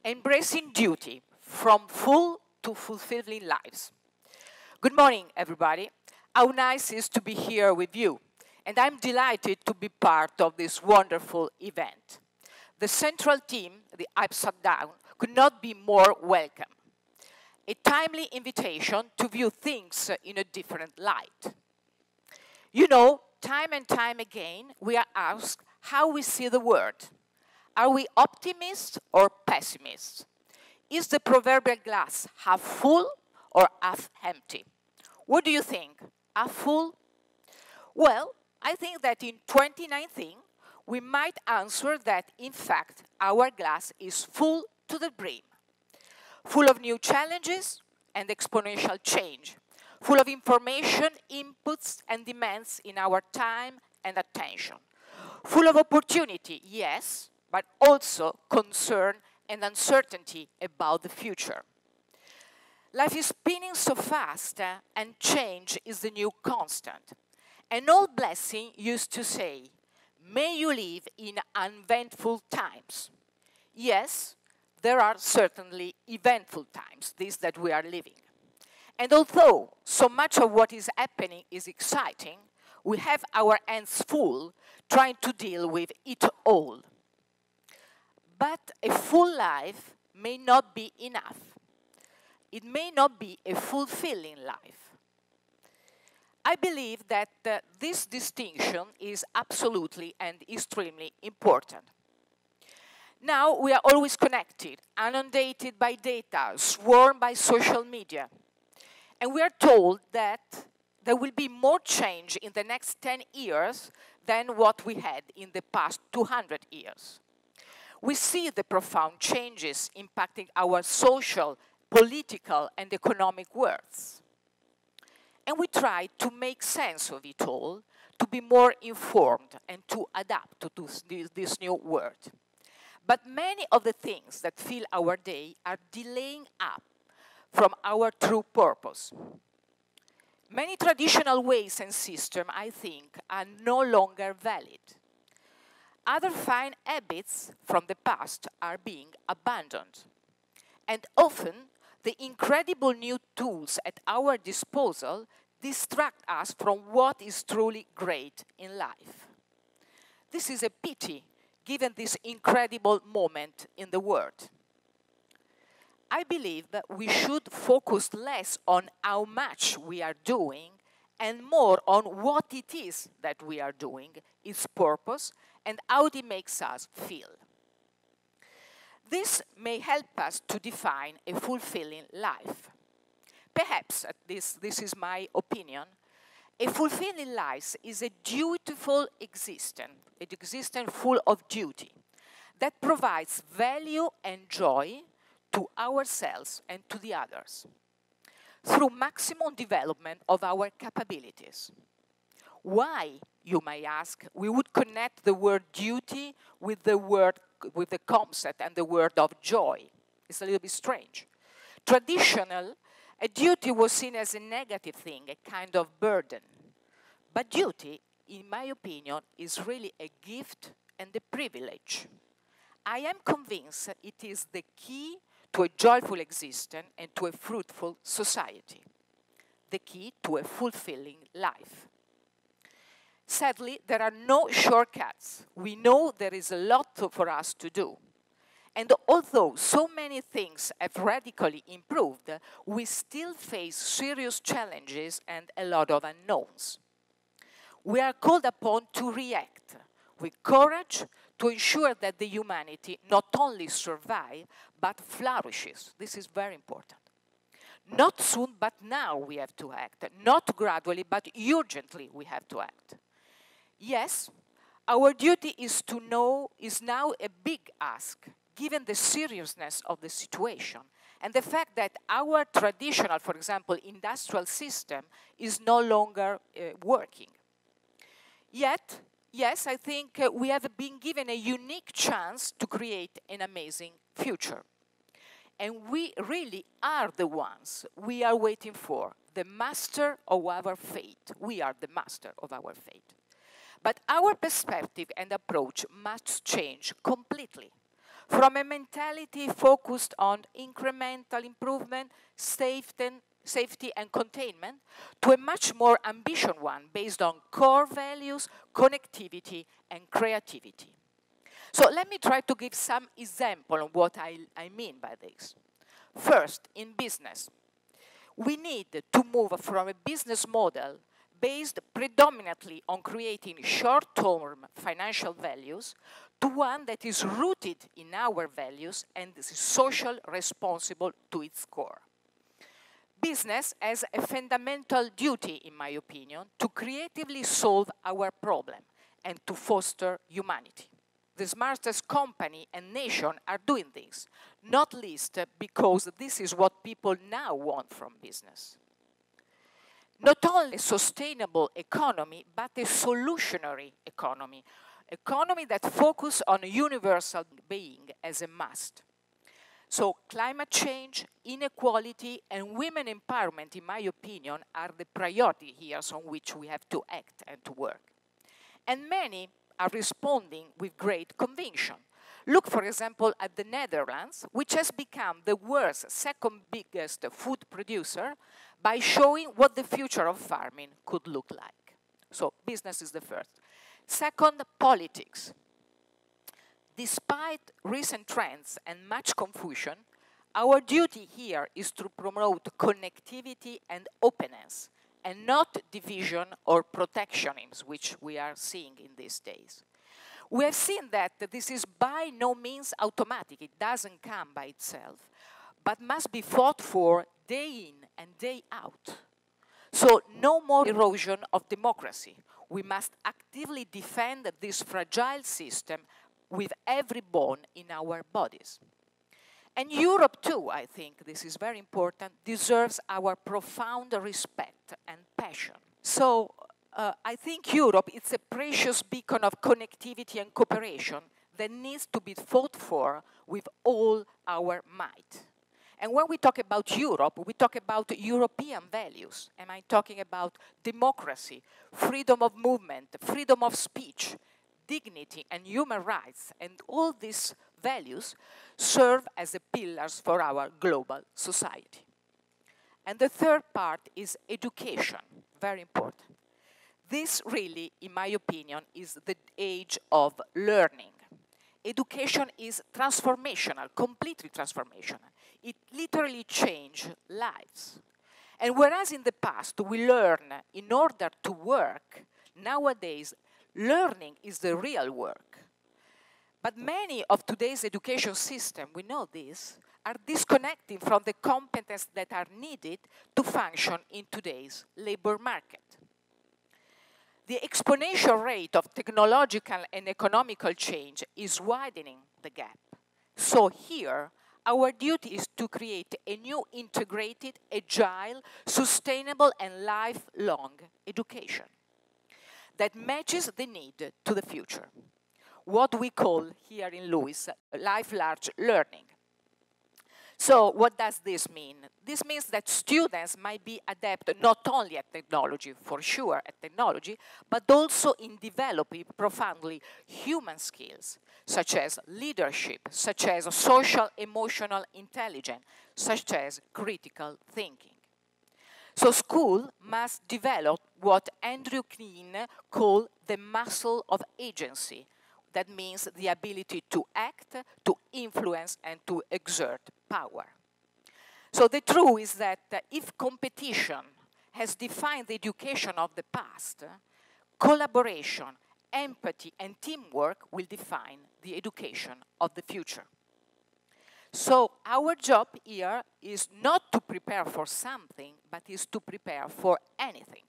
Embracing duty from full to fulfilling lives. Good morning, everybody. How nice it is to be here with you. And I'm delighted to be part of this wonderful event. The central theme, the Upside Down, could not be more welcome. A timely invitation to view things in a different light. You know, time and time again, we are asked how we see the world. Are we optimists or pessimists? Is the proverbial glass half full or half empty? What do you think? Half full? Well, I think that in 2019, we might answer that, in fact, our glass is full to the brim. Full of new challenges and exponential change. Full of information, inputs, and demands in our time and attention. Full of opportunity, yes, but also concern and uncertainty about the future. Life is spinning so fast, and change is the new constant. An old blessing used to say, "May you live in uneventful times." Yes, there are certainly eventful times, these that we are living. And although so much of what is happening is exciting, we have our hands full trying to deal with it all. But a full life may not be enough. It may not be a fulfilling life. I believe that this distinction is absolutely and extremely important. Now we are always connected, inundated by data, swarmed by social media. And we are told that there will be more change in the next 10 years than what we had in the past 200 years. We see the profound changes impacting our social, political, and economic worlds. And we try to make sense of it all, to be more informed and to adapt to this new world. But many of the things that fill our day are delaying up from our true purpose. Many traditional ways and systems, I think, are no longer valid. Other fine habits from the past are being abandoned. And often, the incredible new tools at our disposal distract us from what is truly great in life. This is a pity, given this incredible moment in the world. I believe that we should focus less on how much we are doing and more on what it is that we are doing, its purpose, and how it makes us feel. This may help us to define a fulfilling life. Perhaps, this is my opinion, a fulfilling life is a dutiful existence, an existence full of duty, that provides value and joy to ourselves and to the others, through maximum development of our capabilities. Why, you may ask, we would connect the word duty with the concept and the word of joy? It's a little bit strange. A duty was seen as a negative thing, a kind of burden. But duty, in my opinion, is really a gift and a privilege. I am convinced that it is the key to a joyful existence and to a fruitful society, the key to a fulfilling life. Sadly, there are no shortcuts. We know there is a lot for us to do. And although so many things have radically improved, we still face serious challenges and a lot of unknowns. We are called upon to react with courage to ensure that the humanity not only survives, but flourishes. This is very important. Not soon, but now we have to act. Not gradually, but urgently we have to act. Yes, our duty is now a big ask, given the seriousness of the situation and the fact that our traditional, for example, industrial system is no longer working. Yet, yes, I think we have been given a unique chance to create an amazing future. And we really are the ones we are waiting for, the master of our fate. We are the master of our fate. But our perspective and approach must change completely, from a mentality focused on incremental improvement, safety and containment, to a much more ambitious one based on core values, connectivity, and creativity. So let me try to give some example of what I mean by this. First, in business, we need to move from a business model based predominantly on creating short-term financial values to one that is rooted in our values and is social responsible to its core. Business has a fundamental duty, in my opinion, to creatively solve our problem and to foster humanity. The smartest company and nation are doing this, not least because this is what people now want from business. Not only a sustainable economy, but a solutionary economy that focuses on universal being as a must. So climate change, inequality, and women empowerment, in my opinion, are the priority here on which we have to act and to work. And many are responding with great conviction. Look, for example, at the Netherlands, which has become the world's second biggest food producer by showing what the future of farming could look like. So business is the first. Second, politics. Despite recent trends and much confusion, our duty here is to promote connectivity and openness, and not division or protectionism, which we are seeing in these days. We have seen that this is by no means automatic. It doesn't come by itself, but must be fought for day in and day out. So no more erosion of democracy. We must actively defend this fragile system with every bone in our bodies. And Europe too, I think this is very important, deserves our profound respect and passion. So I think Europe is a precious beacon of connectivity and cooperation that needs to be fought for with all our might. And when we talk about Europe, we talk about European values. Am I talking about democracy, freedom of movement, freedom of speech, dignity and human rights, and all these values serve as the pillars for our global society. And the third part is education, very important. This really, in my opinion, is the age of learning. Education is transformational, completely transformational. It literally changes lives. And whereas in the past we learn in order to work, nowadays learning is the real work. But many of today's education system, we know this, are disconnecting from the competences that are needed to function in today's labor market. The exponential rate of technological and economical change is widening the gap. So here, our duty is to create a new integrated, agile, sustainable, and lifelong education that matches the need to the future. What we call here in LUISS, lifelong learning. So what does this mean? This means that students might be adept not only at technology, for sure at technology, but also in developing profoundly human skills, such as leadership, such as social emotional intelligence, such as critical thinking. So school must develop what Andrew Klein called the muscle of agency. That means the ability to act, to influence, and to exert power. So the truth is that if competition has defined the education of the past, collaboration, empathy, and teamwork will define the education of the future. So our job here is not to prepare for something, but is to prepare for anything.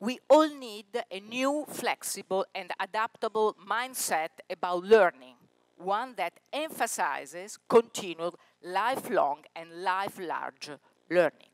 We all need a new, flexible, and adaptable mindset about learning, one that emphasizes continued, lifelong, and life-large learning.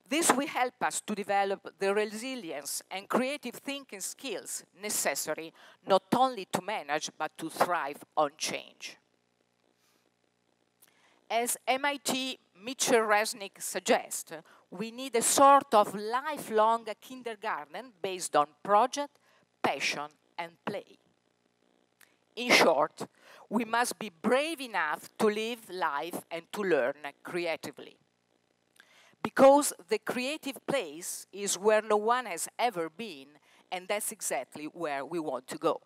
This will help us to develop the resilience and creative thinking skills necessary not only to manage, but to thrive on change. As MIT Mitchell Resnick suggests, we need a sort of lifelong kindergarten based on project, passion, and play. In short, we must be brave enough to live life and to learn creatively. Because the creative place is where no one has ever been, and that's exactly where we want to go.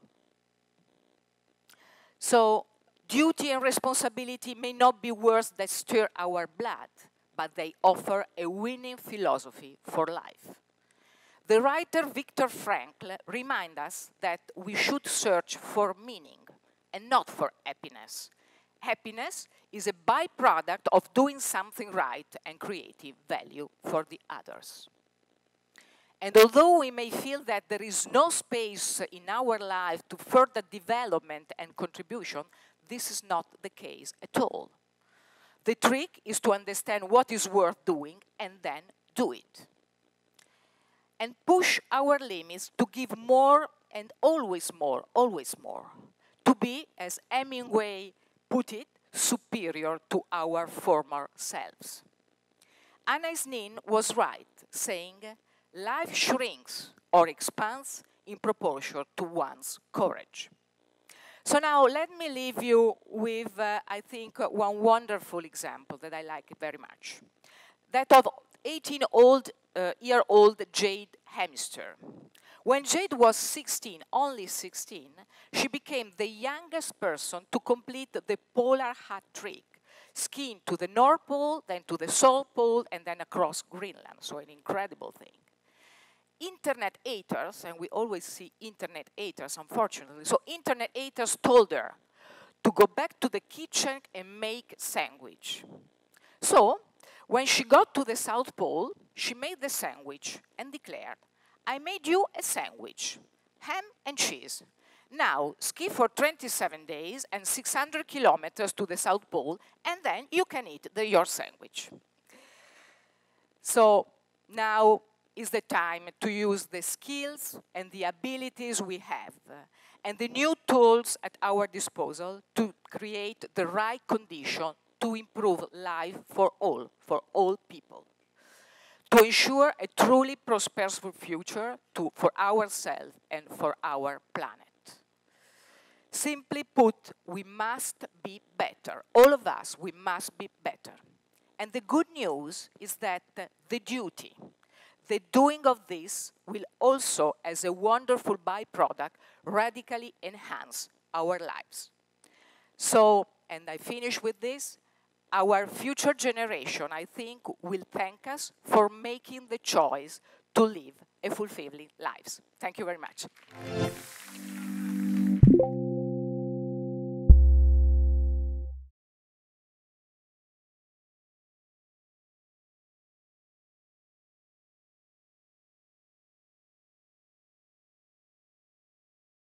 So, duty and responsibility may not be words that stir our blood, but they offer a winning philosophy for life. The writer Viktor Frankl reminds us that we should search for meaning and not for happiness. Happiness is a byproduct of doing something right and creating value for the others. And although we may feel that there is no space in our life to further development and contribution, this is not the case at all. The trick is to understand what is worth doing and then do it. And push our limits to give more and always more, always more. To be, as Hemingway put it, superior to our former selves. Anais Nin was right, saying, life shrinks or expands in proportion to one's courage. So now let me leave you with, I think, one wonderful example that I like very much. That of 18-year-old Jade Hamster. When Jade was 16, only 16, she became the youngest person to complete the polar hat trick, skiing to the North Pole, then to the South Pole, and then across Greenland. So an incredible thing. Internet haters, and we always see internet haters, unfortunately, so internet haters told her to go back to the kitchen and make sandwich. So, when she got to the South Pole, she made the sandwich and declared, I made you a sandwich, ham and cheese. Now, ski for 27 days and 600 kilometers to the South Pole, and then you can eat your sandwich. So, now is the time to use the skills and the abilities we have and the new tools at our disposal to create the right condition to improve life for all people, to ensure a truly prosperous future for ourselves and for our planet. Simply put, we must be better. All of us, we must be better. And the good news is that the duty, the doing of this will also, as a wonderful byproduct, radically enhance our lives. So, and I finish with this, our future generation, I think, will thank us for making the choice to live a fulfilling lives. Thank you very much.